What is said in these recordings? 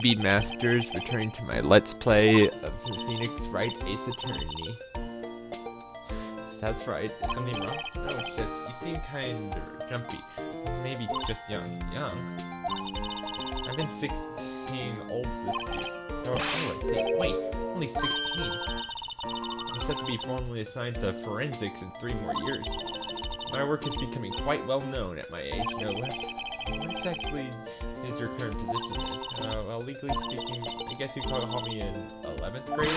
newbie masters returning to my Let's Play of Phoenix Wright Ace Attorney. That's right. Is something wrong? No, it's just you seem kind of jumpy. Maybe just young. Young? I've been 16 old this year. Oh, I see. Wait, only 16. I'm set to be formally assigned to forensics in 3 more years. My work is becoming quite well known at my age, no less. What exactly is your current position in? Well, legally speaking, I guess you could call me an 11th grader.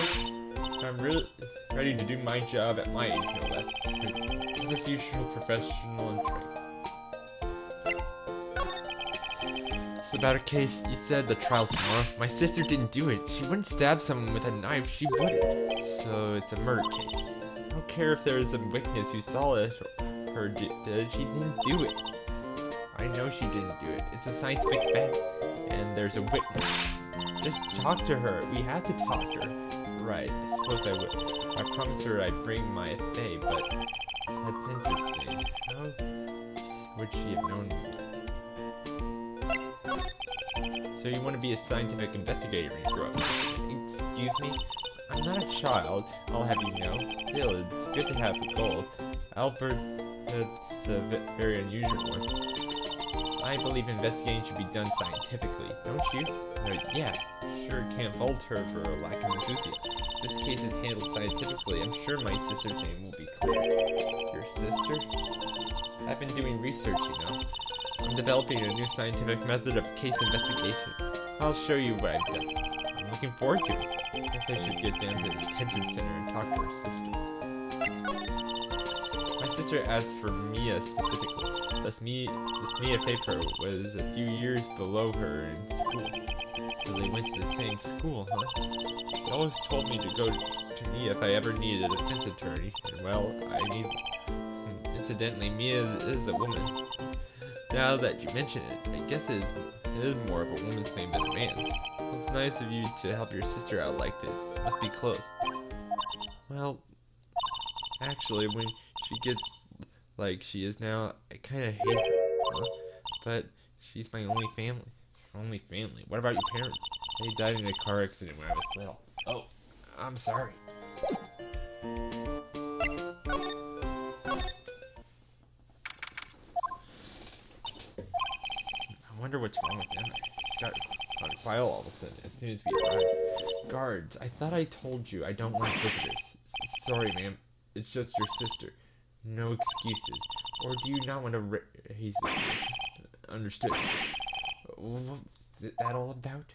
I'm really ready to do my job at my age, no less. As a future professional in trade. It's about a case. You said the trial's tomorrow. My sister didn't do it. She wouldn't stab someone with a knife. She wouldn't. So it's a murder case. I don't care if there's a witness who saw it or did it. She didn't do it. I know she didn't do it. It's a scientific fact. And there's a witness. Just talk to her. We have to talk to her. Right, I suppose I would. I promised her I'd bring my FA, but that's interesting. How would she have known me? So you want to be a scientific investigator when you grow up? Excuse me? I'm not a child, I'll have you know. Still, it's good to have a goal. Albert's a very unusual one. I believe investigating should be done scientifically, don't you? Yeah, sure can't fault her for a lack of enthusiasm. This case is handled scientifically. I'm sure my sister's name will be clear. Your sister? I've been doing research, you know. I'm developing a new scientific method of case investigation. I'll show you what I've done. I'm looking forward to it. I guess I should get down to the detention center and talk to her sister. My sister asked for Mia specifically. This Mia paper was a few years below her in school. So they went to the same school, huh? She always told me to go to Mia if I ever needed a defense attorney. And well, I need... Incidentally, Mia is a woman. Now that you mention it, I guess it is more of a woman's claim than a man's. It's nice of you to help your sister out like this. Must be close. Well, actually, when she gets like she is now, I kinda hate her, huh? But she's my only family. Only family. What about your parents? They died in a car accident when I was little. Oh, I'm sorry. I wonder what's wrong with them. I just got on file all of a sudden as soon as we arrived. Guards, I thought I told you I don't want visitors. Sorry, ma'am. It's just your sister. No excuses. Or do you not want to raise this? Understood. What's that all about?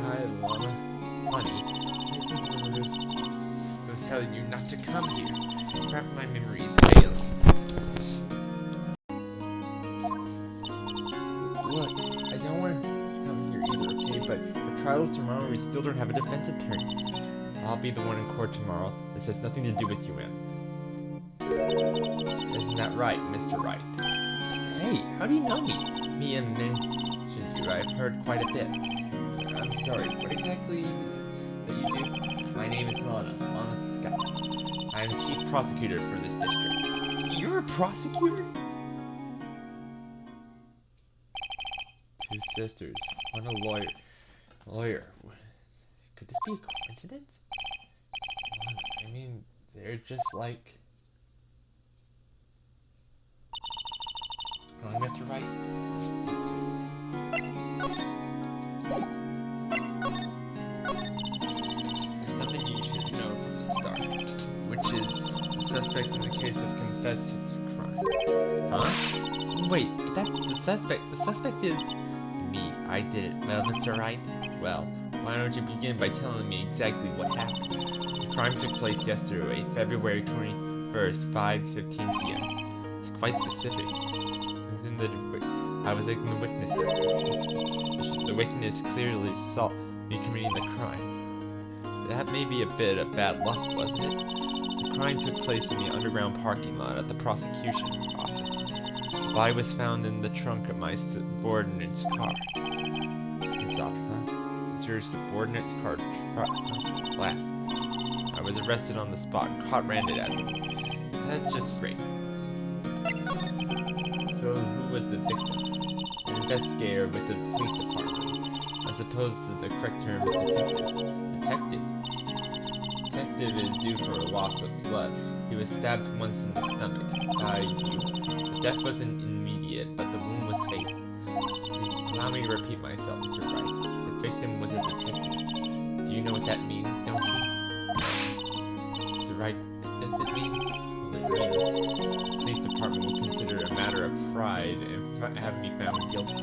Hi, Lana. Honey, I think will tell you not to come here. Perhaps my memories fail. Look, I don't want to come here either, okay? But the trial's tomorrow and we still don't have a defense attorney. I'll be the one in court tomorrow. This has nothing to do with you, ma'am. Isn't that right, Mr. Wright? Hey, how do you know me? Me and Shinji, I've heard quite a bit. I'm sorry, what exactly that you do? My name is Lana Scott. I'm chief prosecutor for this district. You're a prosecutor? 2 sisters, one a lawyer. Could this be a coincidence? I mean, they're just like... Wrong, Mr. Wright? There's something you should know from the start, which is the suspect in the case has confessed to this crime. Huh? Wait, but the suspect is me. I did it. Well, Mr. Wright? Well, why don't you begin by telling me exactly what happened? The crime took place yesterday, February 21st, 5:15 p.m. It's quite specific. I was in the witness stand. The witness clearly saw me committing the crime. That may be a bit of bad luck, wasn't it? The crime took place in the underground parking lot at the prosecution office. The body was found in the trunk of my subordinate's car. It's off, huh? It's your subordinate's car last. I was arrested on the spot, caught red-handed. That's just great. So who was the victim? investigator with the police department, as opposed to the correct term is detective. Detective? Detective is due for a loss of blood. He was stabbed once in the stomach. The death wasn't immediate, but the wound was fatal. See, allow me to repeat myself, Mr. Wright. The victim was a detective. Do you know what that means, don't you? Mr. Wright, does it mean? Well, it means the police department will consider it a matter of pride and have me found guilty.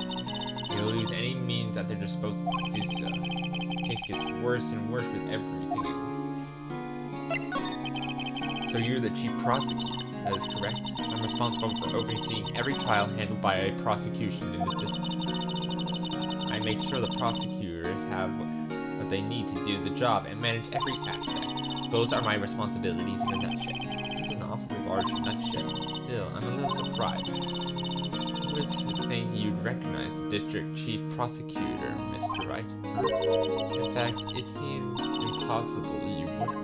They'll use any means at their disposal to do so. The case gets worse and worse with everything. So you're the chief prosecutor, that is correct? I'm responsible for overseeing every trial handled by a prosecution in this district. I make sure the prosecutors have what they need to do the job and manage every aspect. Those are my responsibilities in a nutshell. It's an awfully large nutshell. Still, I'm a little surprised. I would think you'd recognize the district chief prosecutor, Mr. Wright. In fact, it seems impossible you wouldn't.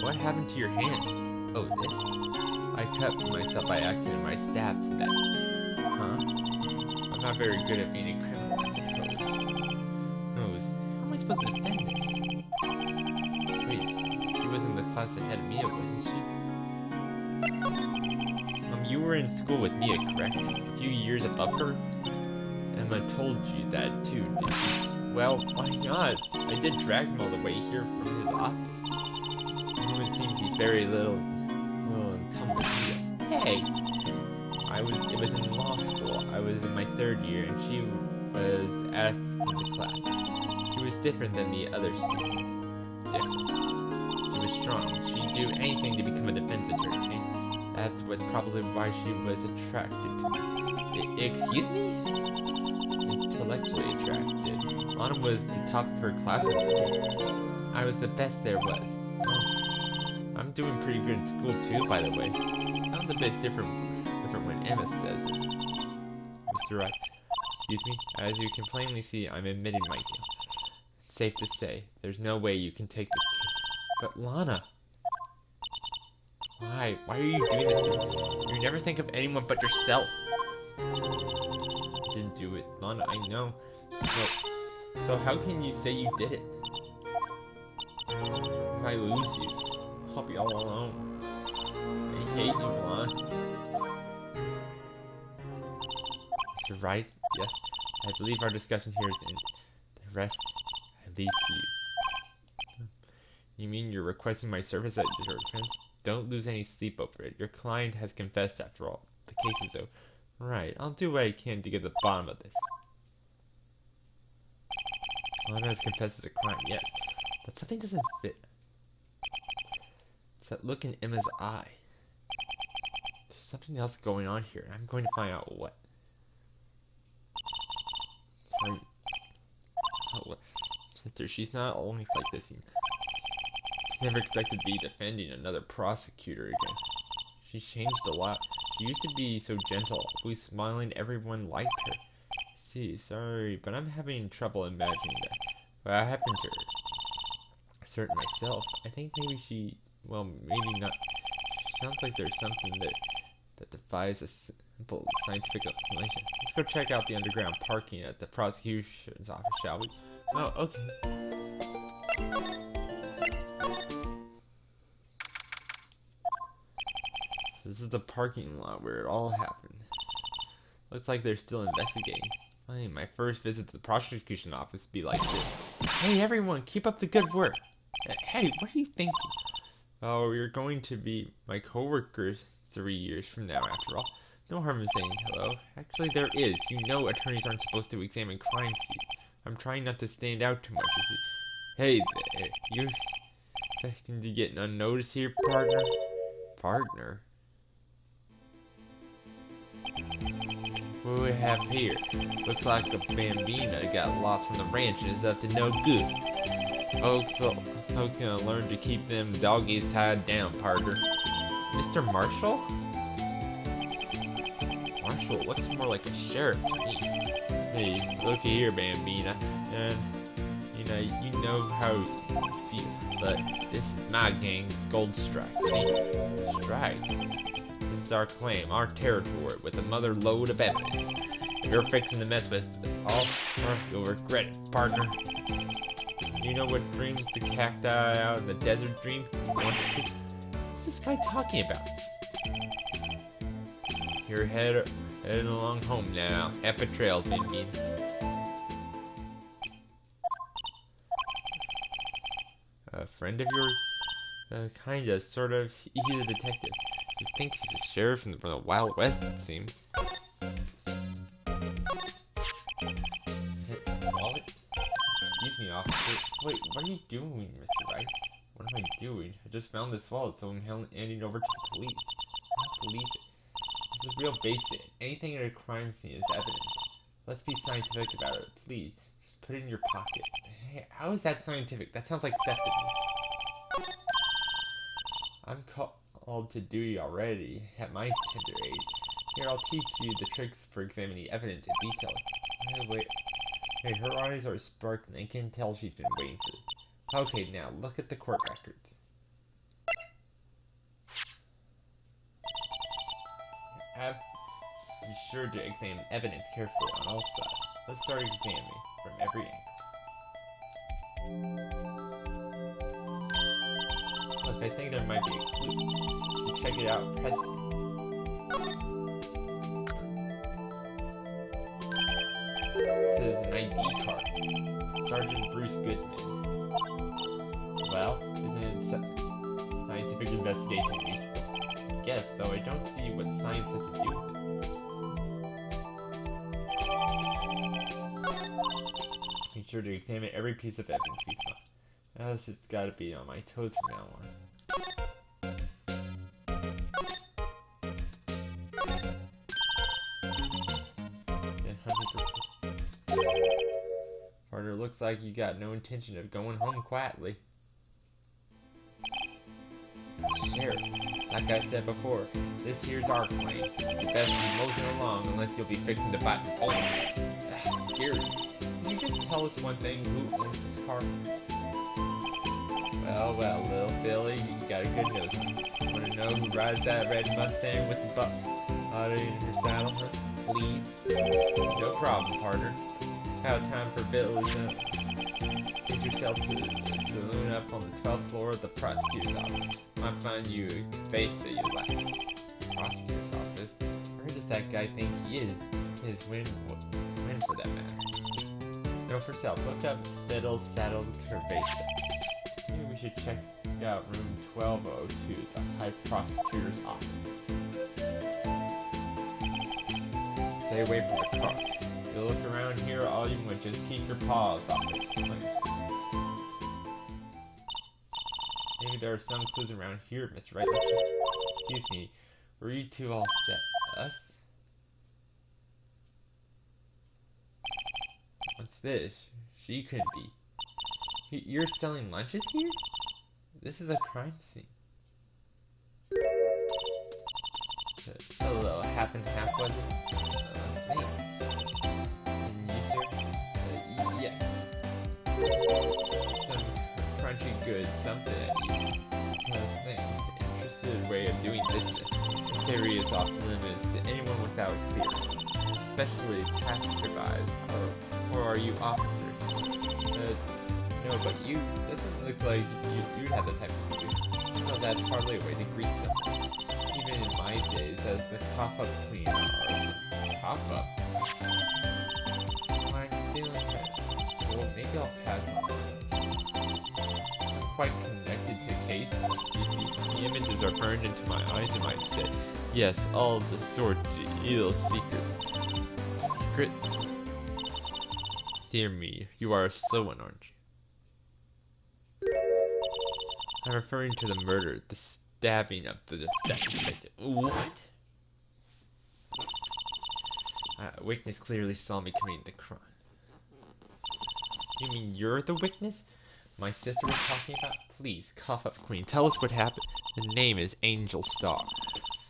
What happened to your hand? Oh, this? I cut myself by accident when I stabbed to that. Huh? I'm not very good at being a criminal, I suppose. Knows. How am I supposed to defend this? Wait, she was in the class ahead of Mia, wasn't she? You were in school with Mia, correct? A few years above her? Emma told you that too, didn't she? Well, why not? I did drag him all the way here from his office. It seems he's very little incumbent. Hey! It was in law school. I was in my 3rd year, and she was in the class. She was different than the other students. Different. She was strong. She'd do anything to become a defense attorney. That was probably why she was attracted to me. Excuse me? Intellectually attracted. Anna was the top of her class in school. I was the best there was. I'm doing pretty good in school too, by the way. Sounds a bit different when Emma says it. Mr. Wright, excuse me? As you can plainly see, I'm admitting my guilt. It's safe to say, there's no way you can take this case. But Lana! Why? Why are you doing this to me? You never think of anyone but yourself. I didn't do it. Lana, I know. So how can you say you did it? If I lose you, I'll be all alone. I hate you, Lana. Mr. Wright, yes, I believe our discussion here is ended. The rest, I leave to you. You mean you're requesting my service at your defense? Don't lose any sleep over it. Your client has confessed after all. The case is over. Right, I'll do what I can to get to the bottom of this. Lana has confessed as a crime, yes. But something doesn't fit. It's that look in Emma's eye. There's something else going on here. I'm going to find out what. She's not always like this. She's never expected to be defending another prosecutor again. She's changed a lot. She used to be so gentle, always smiling. Everyone liked her. See, sorry, but I'm having trouble imagining that. What happened to her? Certain myself. I think maybe she, well, maybe not. Sounds like there's something that defies a simple scientific explanation. Let's go check out the underground parking at the prosecution's office, shall we? Oh, okay. This is the parking lot where it all happened. Looks like they're still investigating. My first visit to the prosecution office be like this. Hey everyone, keep up the good work. Hey, what are you thinking? Oh, you're going to be my co-workers 3 years from now, after all. No harm in saying hello. Actually, there is. You know attorneys aren't supposed to examine crime scenes. I'm trying not to stand out too much, you see. Hey there, you're expecting to get unnoticed here, partner? Partner? What do we have here? Looks like a bambina got lost from the ranch and is up to no good. Folks gonna learn to keep them doggies tied down, partner. Mr. Marshall? Marshall looks more like a sheriff to me. Hey, looky here, bambina. You know how you feel, but this is my gang's gold strike, see? Strike? This is our claim, our territory, with a mother load of evidence. If you're fixing to mess with all, you'll regret it, partner. You know what brings the cacti out of the desert dream? What's this guy talking about? You're heading along home now. F a trail, Mindy. A friend of yours? Kinda, sort of. He's a detective. He thinks he's a sheriff from the Wild West, it seems. Wallet? Excuse me, officer. Wait, what are you doing, Mr. Wright? What am I doing? I just found this wallet, so I'm handing it over to the police. I don't believe it. This is real basic. Anything at a crime scene is evidence. Let's be scientific about it, please. Just put it in your pocket. Hey, how is that scientific? That sounds like theft to me. I'm called to duty already at my tender age. Here, I'll teach you the tricks for examining evidence in detail. Wait. Hey, her eyes are sparkling. I can tell she's been waiting for this. Okay, now look at the court records. Be sure to examine evidence carefully on all sides. Let's start examining from every angle. Look, I think there might be a clue. You check it out, press it. This is an ID card. Sergeant Bruce Goodman. Well, isn't it scientific investigation useful? I guess, though I don't see what science has to do with it. Make sure to examine every piece of evidence we find. Else it's gotta be on my toes from now on. Partner, looks like you got no intention of going home quietly. Sheriff, like I said before, this here's our claim. You best be moseying along unless you'll be fixing to bite and pull. Scary. Can you just tell us one thing? Who owns this car? Well, little Billy, you got a good nose. Wanna know who rides that red Mustang with the body in her saddle, huh? Please? No problem, partner. How time for Billy's get yourself to the saloon up on the 12th floor of the prosecutor's office. Might find you a face that you like. Prosecutor's office? Where does that guy think he is? His win for that matter. Know for self. Look up Fiddle Saddle Curvaceous. Maybe we should check out room 1202, the High Prosecutor's office. Stay away from the car. You look around here all you want, just keep your paws off it. Maybe there are some clues around here, Miss Wright. Excuse me, were you two all set? Us? What's this? She couldn't be. You're selling lunches here? This is a crime scene. A little half and half, was it? Thanks. And you, sir? Yes. Some crunchy goods, something at you. Thanks. Interested way of doing business. This area is off limits to anyone without clearance, especially passerbys. Or are you officers? No, but you doesn't look like you'd have the type of food. No, that's hardly a way to greet someone. Even in my days as the cough-up queen or cough-up. I'm feeling that. Well, maybe I'll pass on. I'm quite connected to case. The images are burned into my eyes, you might say. Yes, all the sort of evil secrets. Dear me, you are so one, aren't you? I'm referring to the murder, the stabbing of the detective. What? Witness clearly saw me committing the crime. You mean you're the witness? My sister was talking about? Please, cough up, Queen. Tell us what happened. The name is Angel Star.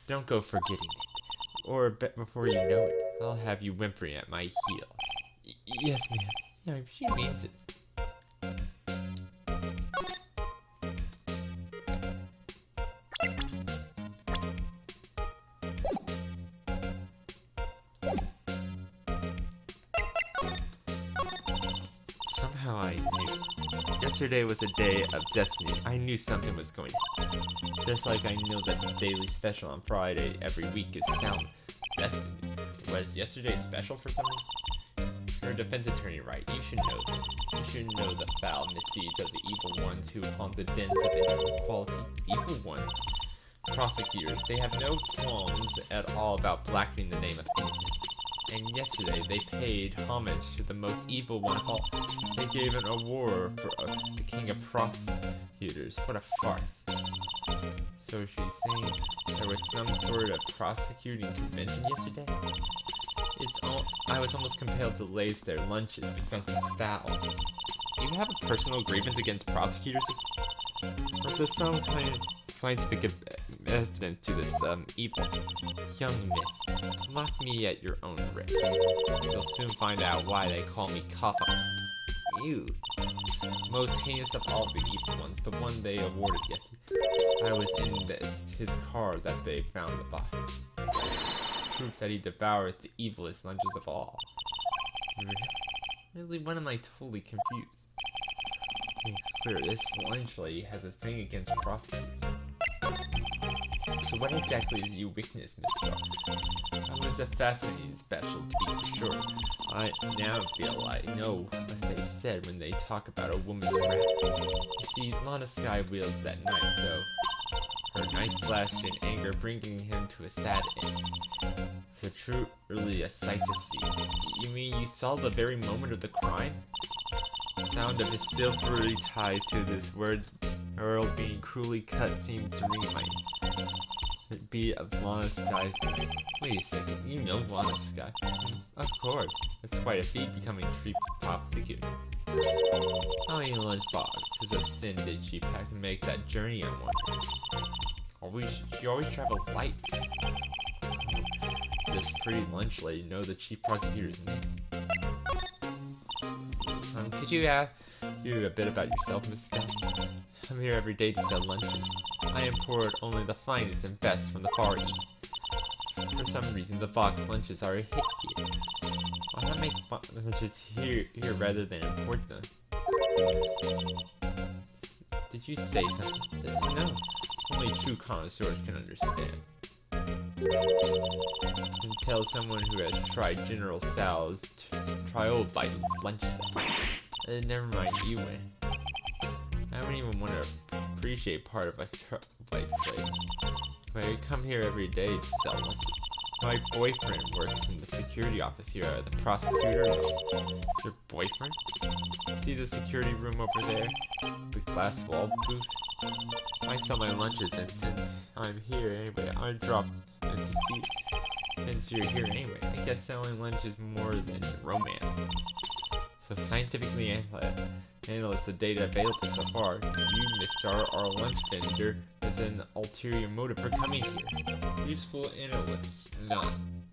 Don't go forgetting it. Or before you know it, I'll have you whimpering at my heels. Yes, ma'am. No, she means it. Oh, I knew. Yesterday was a day of destiny. I knew something was going to happen. Just like I know that the daily special on Friday every week is sound destiny. Was yesterday special for some reason? You're a defense attorney, right? You should know that. You should know the foul misdeeds of the evil ones who haunt the dens of inequality. Evil ones? Prosecutors, they have no qualms at all about blackening the name of innocence. And yesterday, they paid homage to the most evil one of all. They gave an award for the king of prosecutors. What a farce. So she's saying there was some sort of prosecuting convention yesterday? I was almost compelled to lace their lunches with something foul. Do you have a personal grievance against prosecutors? Was there some kind of scientific evidence to this evil? Young miss, mock me at your own risk. You'll soon find out why they call me Kappa. Ew. Most heinous of all the evil ones, the one they awarded yesterday. I was in his car that they found the body. Proof that he devoured the evilest lunches of all. Really, when am I totally confused? It's clear, this lunch lady has a thing against prosecutors. So what exactly is your weakness, Miss Stark? I was a fascinating special, to be sure. I now feel I know what they said when they talk about a woman's wrath. You see, Lana Sky wields that knife, so her knife flashed in anger, bringing him to a sad end. It was truly a sight to see. You mean you saw the very moment of the crime? The sound of his silvery tie to this word's Earl being cruelly cut seemed to ring in my ear. The beat of Lana Sky's name. Wait a second, you know Lana Sky? Of course. It's quite a feat becoming chief prosecutor. How many lunchboxes of sin did she pack to make that journey, I'm wondering? She always travels light. This pretty lunch lady know the chief prosecutor's name. Could you ask you a bit about yourself, Miss Scott? I'm here every day to sell lunches. I import only the finest and best from the Far East. For some reason, the box lunches are a hit here. Why not make lunches here rather than import them? Did you say something? No. Only true connoisseurs can understand. Can tell someone who has tried General Sal's try old Biden's lunch set. Never mind, you win. I don't even want to appreciate part of a white plate. I come here every day to sell lunches. My boyfriend works in the security office here at the prosecutor. Your boyfriend? See the security room over there? The glass wall booth? I sell my lunches, and since I'm here anyway, I dropped in to see. Since you're here anyway, I guess selling lunch is more than romance. So scientifically analyze the data available so far. You, Miss Star, are a lunch vendor with an ulterior motive for coming here. Useful analysts, none.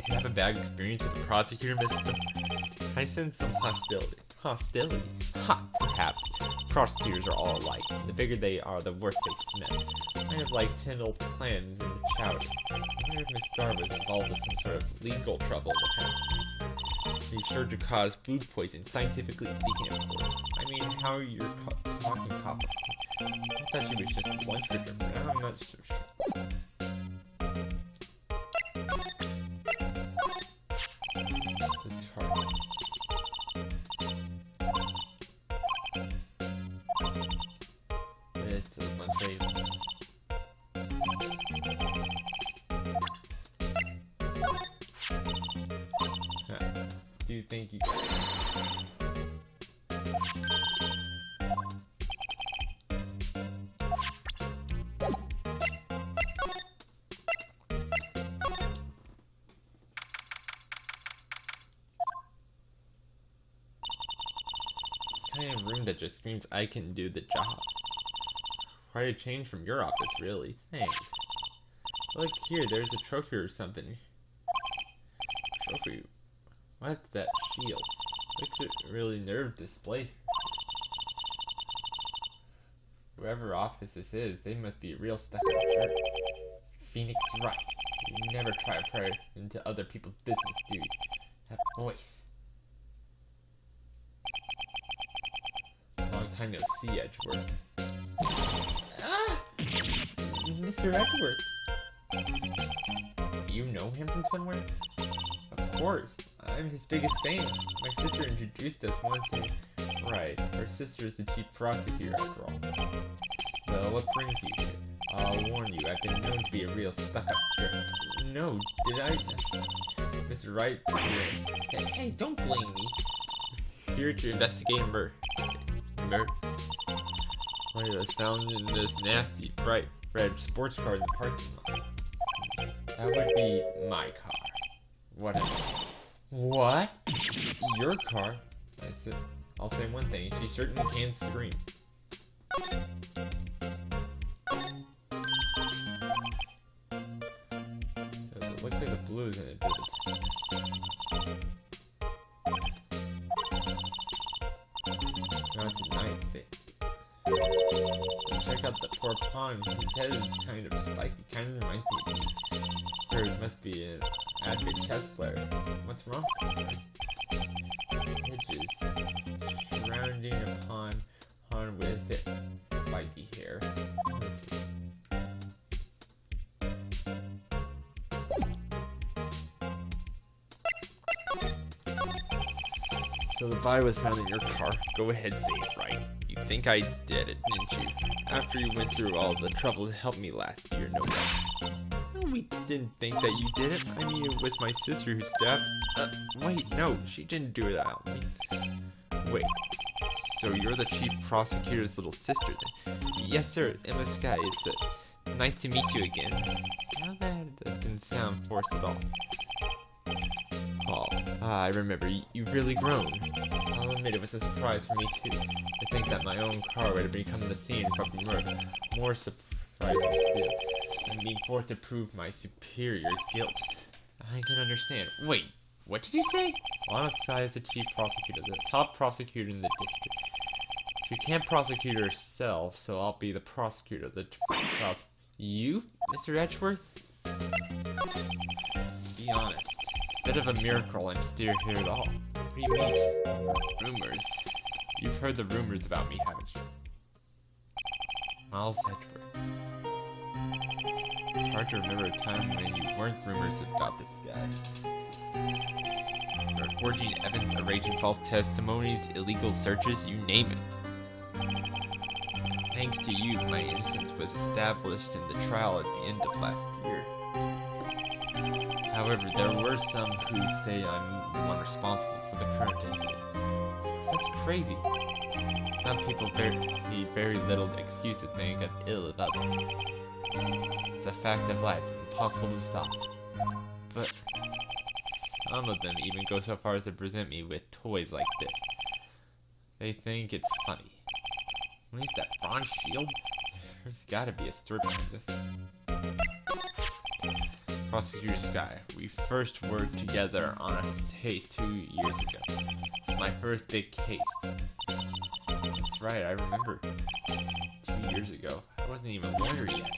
You have a bad experience with the prosecutor, Miss Star? I sense some hostility. Hostility? Ha! Perhaps. Prosecutors are all alike. The bigger they are, the worse they smell. Kind of like tinned clams in the chowder. I wonder if Miss Star was involved with some sort of legal trouble with him. He's sure to cause food poisoning, scientifically speaking, of course. I mean, how are you talking, Papa? I thought she was just a lunch vendor, but now I'm not so sure. It's hard. It's a lunch lady. Do you think you kind of room that just screams I can do the job? Quite a change from your office, really. Thanks. Look here, there's a trophy or something. Trophy? What's that shield? Looks a really nerve display. Whoever office this is, they must be a real stuck-up jerk. Phoenix Wright. You never try to pry into other people's business, do you? That voice. Long time no see, Edgeworth. Ah! Mr. Edgeworth. You know him from somewhere? Of course. I'm his biggest fan. My sister introduced us once and... Right, her sister is the chief prosecutor after all. Well, what brings you here? I'll warn you, I've been known to be a real stuck-up jerk. No, did I? Mr. Wright, hey, don't blame me. Here to investigate a murder. What was found in this nasty, bright red sports car in the parking lot? That would be my car. What? Your car? I'll say one thing, she certainly can scream. So it looks like the blue is in it, did it? Now it's a knife fit. Check out the poor pawn. His head is kind of spiky. Kind of reminds me of me. Hers must be an avid chess player. What's wrong with her? Edges surrounding a pawn with it. Spiky hair. So the body was found in your car. Go ahead, say it right. You think I did it, didn't you? After you went through all the trouble to help me last year, no less. No, we didn't think that you did it. I mean, it was my sister who stabbed... wait, no, she didn't do it out. Wait, so you're the chief prosecutor's little sister then? Yes, sir, Emma Sky. It's nice to meet you again. Now that didn't sound forced at all. Oh, I remember. You've really grown. I'll admit it was a surprise for me too. To think that my own car would have become the scene of a murder. More surprising still, than being forced to prove my superior's guilt. I can understand. Wait, what did you say? On a side is the chief prosecutor, the top prosecutor in the district. She can't prosecute herself, so I'll be the prosecutor of the trial. You, Mr. Edgeworth? Be honest. Bit of a miracle I'm still here at all. What do you mean? Rumors. You've heard the rumors about me, haven't you? Miles Edgeworth. It's hard to remember a time when you weren't rumors about this guy. You're forging evidence, arranging false testimonies, illegal searches, you name it. Thanks to you, my innocence was established in the trial at the end of last year. However, there were some who say I'm the one responsible for the current incident. That's crazy. Some people need very little excuse to think ill of others. It's a fact of life, impossible to stop. But some of them even go so far as to present me with toys like this. They think it's funny. At least that bronze shield? There's gotta be a story behind this. Prosecutor Sky, we first worked together on a case 2 years ago. It's my first big case. That's right, I remember. 2 years ago. I wasn't even a lawyer yet.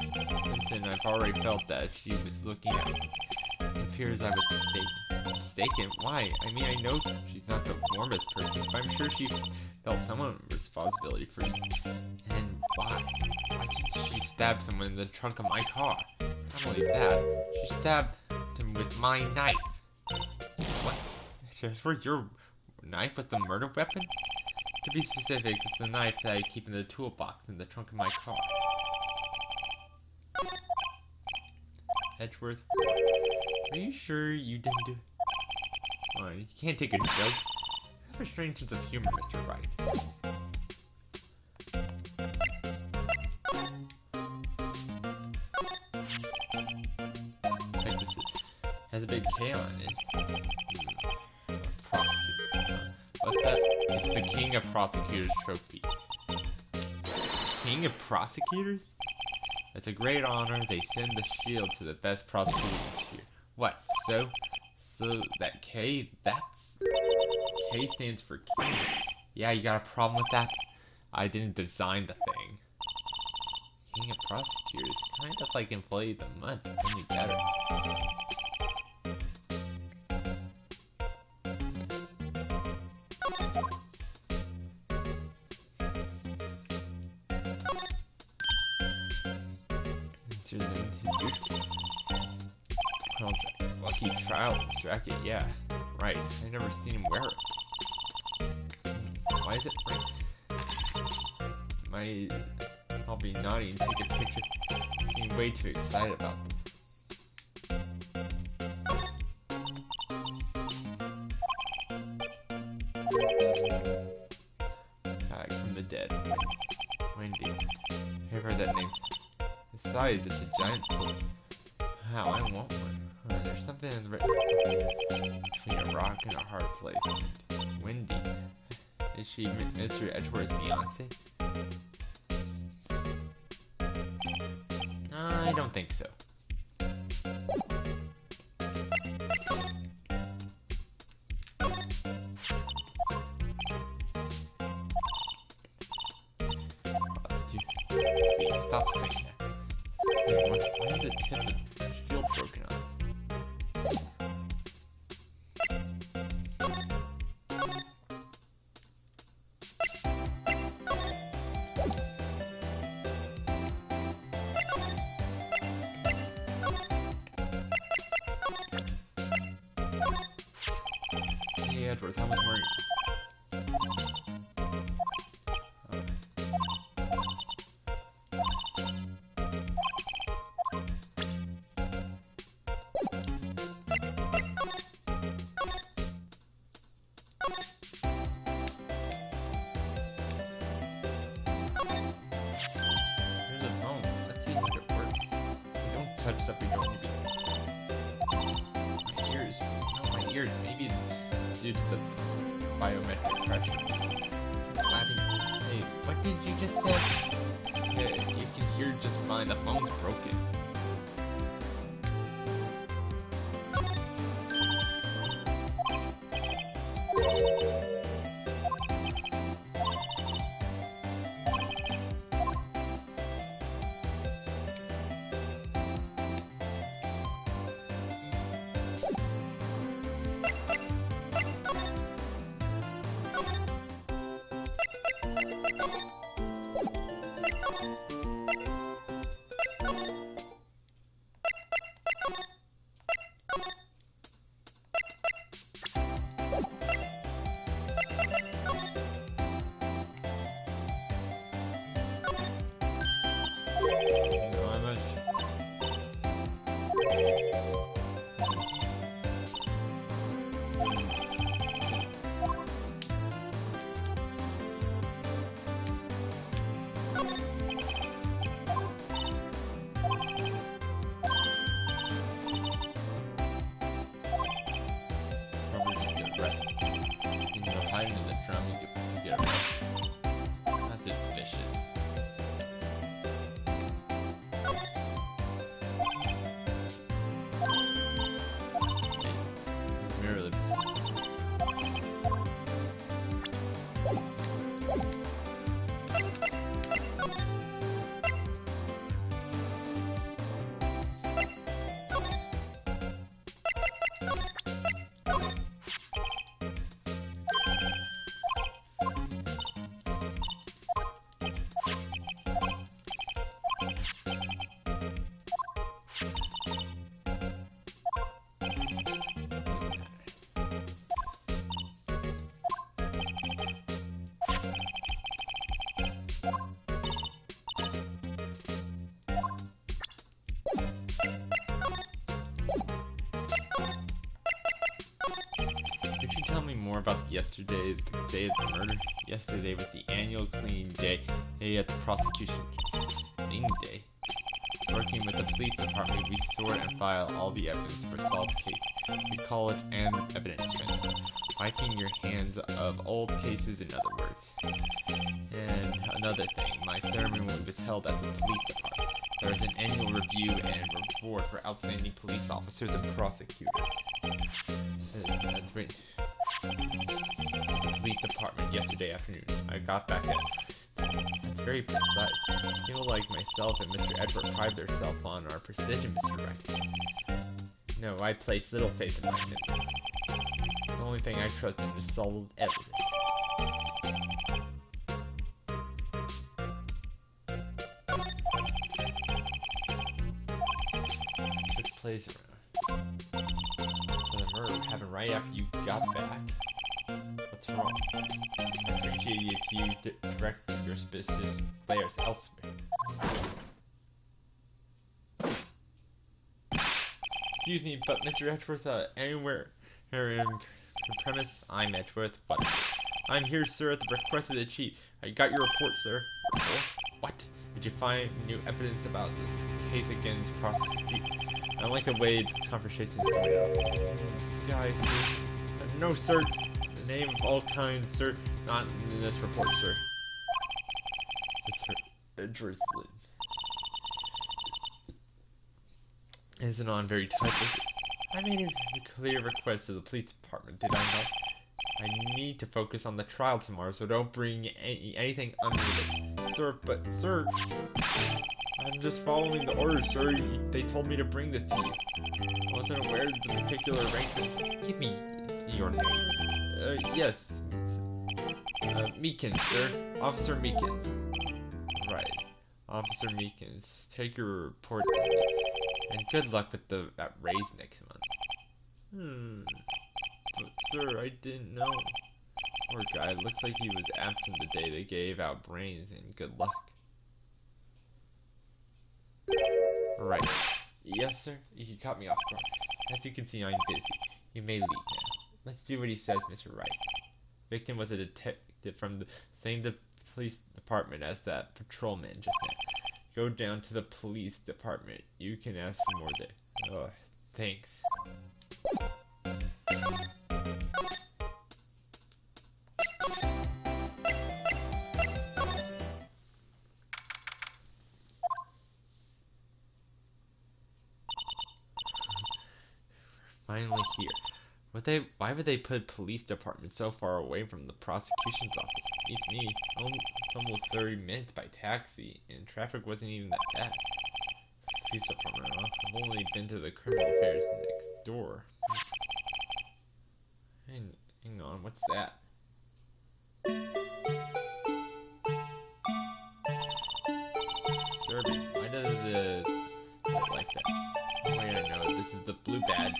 Since then, I've already felt that she was looking at me. It appears I was mistaken. Mistaken? Why? I mean, I know she's not the warmest person, but I'm sure she felt some responsibility for you. And why? Why did she stab someone in the trunk of my car? Not only that, she stabbed him with my knife. What? Where's your knife with the murder weapon? To be specific, it's the knife that I keep in the toolbox in the trunk of my car. Edgeworth, are you sure you didn't do it? Come on, you can't take a joke. You have a strange sense of humor, Mr. Wright. Check this out. Has a big K on it. Prosecutor. What's that? It's the King of Prosecutors trophy. King of Prosecutors? It's a great honor. They send the shield to the best prosecutor each year. What? So that K, that's... K stands for King. Yeah, you got a problem with that? I didn't design the thing. King of Prosecutors, kind of like Employee of the Month, only better. nicer than his usual. Lucky trial jacket, yeah. Right, I've never seen him wear it. Why is it right? I'll be naughty and take a picture. Getting way too excited about them. Back from the dead. Wendy. I've heard that name. Besides, it's a giant flute. Wow, I want one. There's something between a rock and a hard place. Wendy. Is she Mr. Edgeworth's fiance? I don't think so. Stop saying that. Why is the tip of the shield broken off? Hey Edward, how was worried? Touch stuff we don't need to be. My ears, maybe due to the biometric pressure. Hey, what did you just say? Yeah, you can hear just fine, the phone's broken. More about yesterday, the day of the murder. Yesterday was the annual cleaning day at the prosecution. Cleaning day? Working with the police department, we sort and file all the evidence for solved case. We call it an evidence transfer. Wiping your hands of old cases, in other words. And another thing, my ceremony was held at the police department. There is an annual review and reward for outstanding police officers and prosecutors. That's right. The police department yesterday afternoon. I got back at. That's very precise. People like myself and Mr. Edward pride themselves on our precision, Mr. Wright. No, I place little faith in my memory. The only thing I trust in is solid evidence. plays around. So the murder happened right after you got back. What's wrong? I'd appreciate it if you direct your suspicious players elsewhere. Excuse me, but Mr. Edgeworth, anywhere here in the premise, I'm Edgeworth. What? I'm here, sir, at the request of the chief. I got your report, sir. Report? What? Did you find new evidence about this case against prostitute? I don't like the way this conversation is going on. This guy, sir. No, sir. The name of all kinds, sir. Not in this report, sir. Mr. Edgeworth isn't on very tight. I made a clear request to the police department, did I not? I need to focus on the trial tomorrow, so don't bring anything unrelated. Sir, but sir, I'm just following the orders, sir. They told me to bring this to you. I wasn't aware of the particular arrangement. Give me your name. Yes. Meekins, sir. Officer Meekins. Right. Officer Meekins. Take your report. And good luck with that raise next month. But sir, I didn't know. Poor guy, looks like he was absent the day they gave out brains, and good luck. Right. Yes, sir? You caught me off guard. As you can see, I'm busy. You may leave now. Let's do what he says, Mr. Wright. Victim was a detective from the same police department as that patrolman just now. Go down to the police department. You can ask for more there. Oh, thanks. Finally here. Why would they put police department so far away from the prosecution's office? Beats me. It's almost 30 minutes by taxi, and traffic wasn't even that bad. Police department, huh? I've only been to the criminal affairs next door. Hang on, what's that? Disturbing. Why does it look like that? Oh, I don't know. This is the Blue Badger.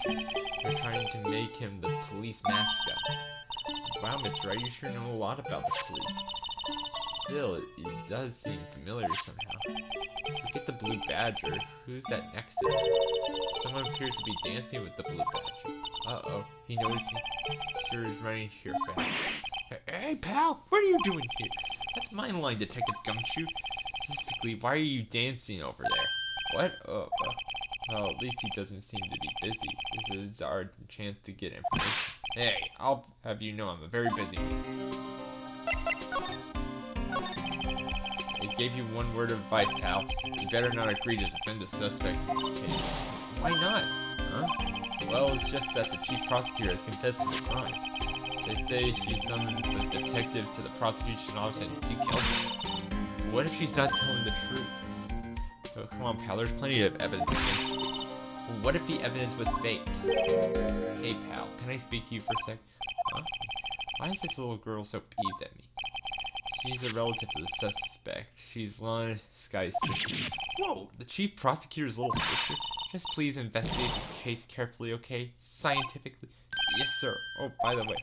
They're trying to make him the police mascot. Wow, Mr. Wright, you sure know a lot about the police. Still, it does seem familiar somehow. Look at the Blue Badger. Who's that next to him? Someone appears to be dancing with the Blue Badger. Uh-oh, he noticed me. Sure is running here fast. Hey, pal, what are you doing here? That's my line, Detective Gumshoe. Specifically, why are you dancing over there? What? Well, at least he doesn't seem to be busy. This is our chance to get information. Hey, I'll have you know I'm a very busy man. I gave you one word of advice, pal. You better not agree to defend the suspect in this case. Why not? Huh? Well, it's just that the chief prosecutor has confessed to the crime. They say she summoned the detective to the prosecution office and she killed him. But what if she's not telling the truth? Oh, come on, pal, there's plenty of evidence against her. But what if the evidence was fake? Hey, pal, can I speak to you for a sec? Huh? Why is this little girl so peeved at me? She's a relative of the suspect. She's Lon Sky's sister. Whoa, the chief prosecutor's little sister? Just please investigate this case carefully, okay? Scientifically. Yes, sir. Oh, by the way,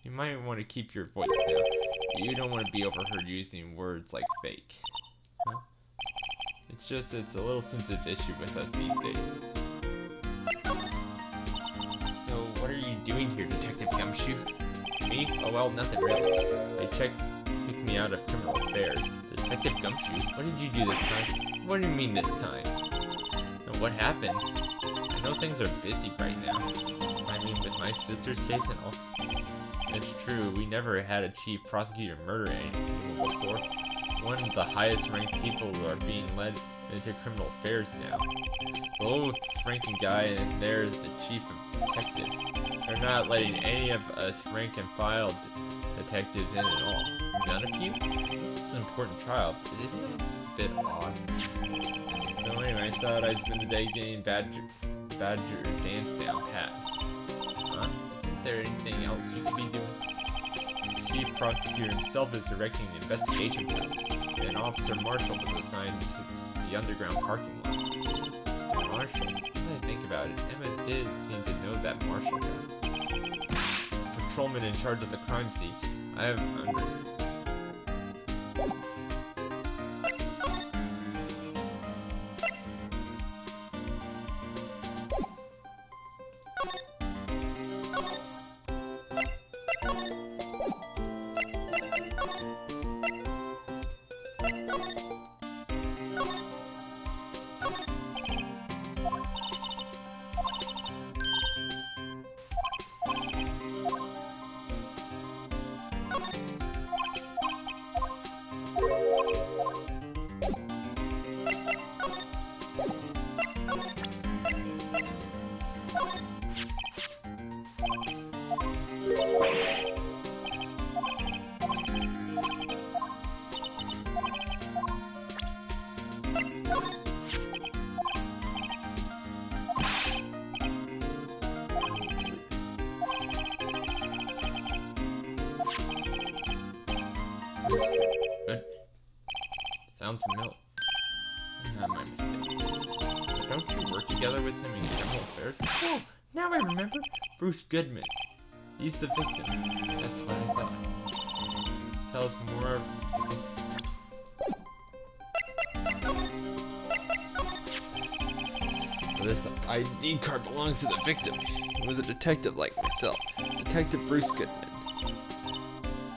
you might want to keep your voice down. You don't want to be overheard using words like fake. Huh? It's a little sensitive issue with us these days. So, what are you doing here, Detective Gumshoe? Me? Oh, well, nothing really. They kicked me out of criminal affairs. Detective Gumshoe, what did you do this time? What do you mean this time? And what happened? I know things are busy right now. I mean, with my sister's case and all. It's true, we never had a chief prosecutor murder anyone before. One of the highest ranked people are being led into criminal affairs now. Both ranking guy and there's the chief of detectives. They're not letting any of us rank and file detectives in at all. None of you? This is an important trial, but isn't it a bit odd? So anyway, I thought I'd spend the day getting Badger dance down pat. Huh? Isn't there anything else you could be doing? The chief prosecutor himself is directing the investigation now, and Officer Marshall was assigned to the underground parking lot. Mr. Marshall. Now that I think about it, Emma did seem to know that Marshall guy. Patrolman in charge of the crime scene. I have under... Good. Sounds familiar. My mistake. But don't you work together with him in criminal affairs? Oh, now I remember. Bruce Goodman. He's the victim. That's what I thought. Tell us more. So this ID card belongs to the victim. He was a detective like myself. Detective Bruce Goodman.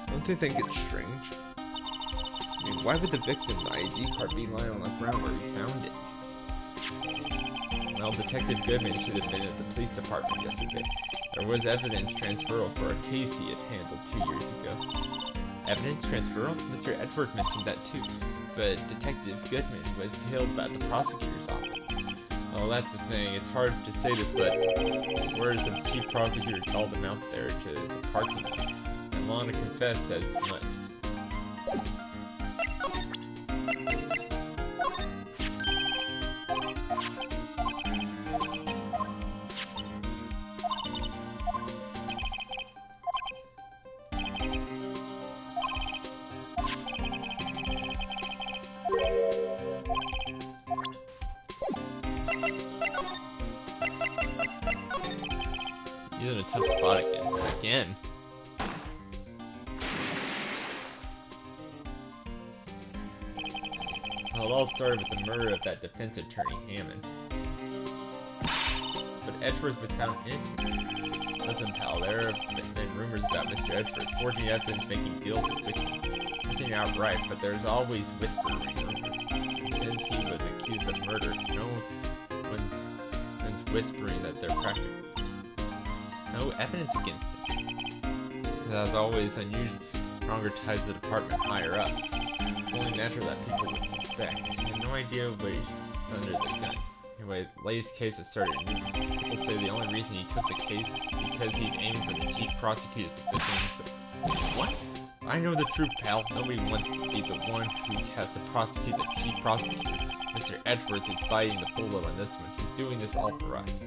Don't they think it's strange? I mean, why would the victim's ID card be lying on the ground where he found it? Well, Detective Goodman should have been at the police department yesterday. There was evidence transferal for a case he had handled 2 years ago. Evidence transferal? Mr. Edward mentioned that too, but Detective Goodman was hailed by the prosecutor's office. Well, that's the thing. It's hard to say this, but whereas the chief prosecutor called him out there to the parking lot, and Lana confessed as much. He's in a tough spot again. Well, it all started with the murder of that defense attorney, Hammond. But Edgeworth was found innocent. Listen, pal, there have been rumors about Mr. Edgeworth forging evidence, making deals with victims. Nothing outright, but there's always whispering rumors. And since he was accused of murder, no one's whispering that they're practical. No evidence against him. As always, unusual stronger ties the department higher up. It's only natural that people would suspect. I have no idea what he's under the gun. Anyway, Lay's case has started new. People say the only reason he took the case is because he's aiming for the chief prosecutor's position himself. What? I know the truth, pal. Nobody wants to be the one who has to prosecute the chief prosecutor. Mr. Edgeworth is biting the bullet on this one. He's doing this all for us.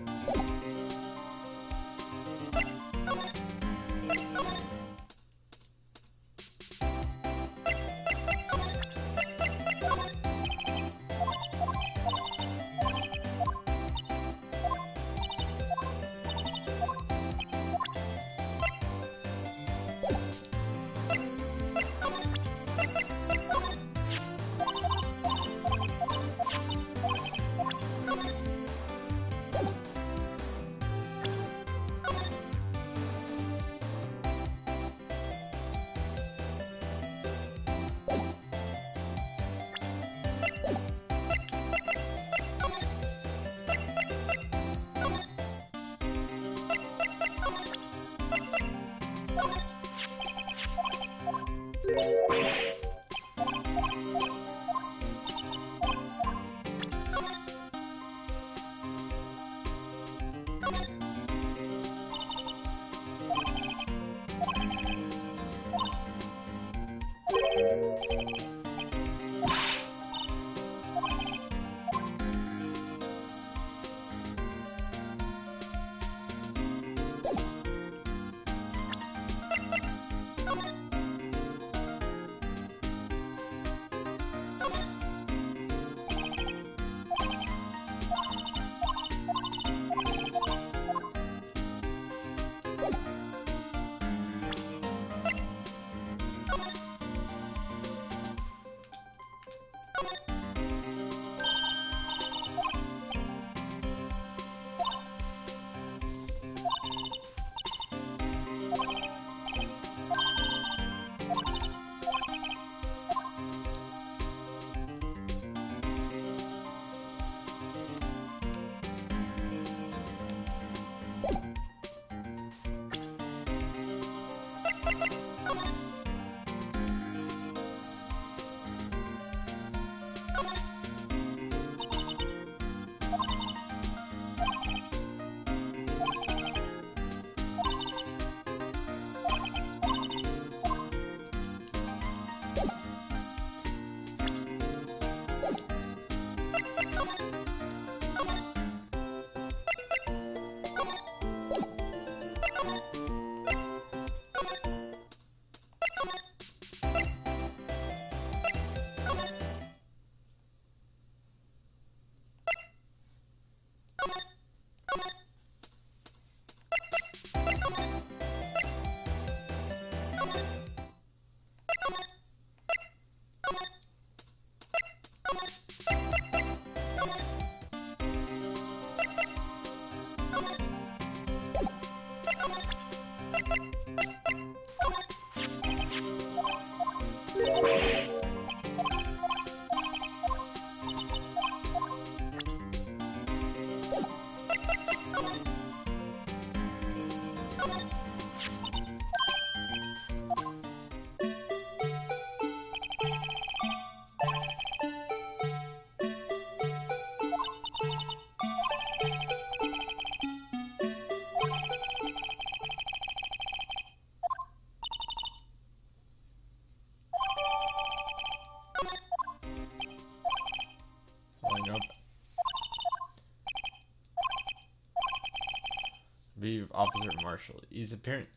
be Officer Marshall. He's apparent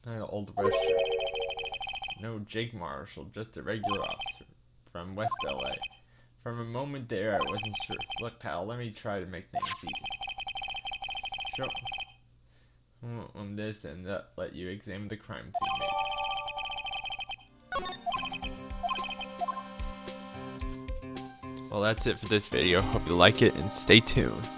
kind of old Western. No Jake Marshall, just a regular officer from West LA. From a moment there, I wasn't sure. Look, pal, let me try to make things easy. Show this and that, let you examine the crime scene. Well, that's it for this video. Hope you like it and stay tuned.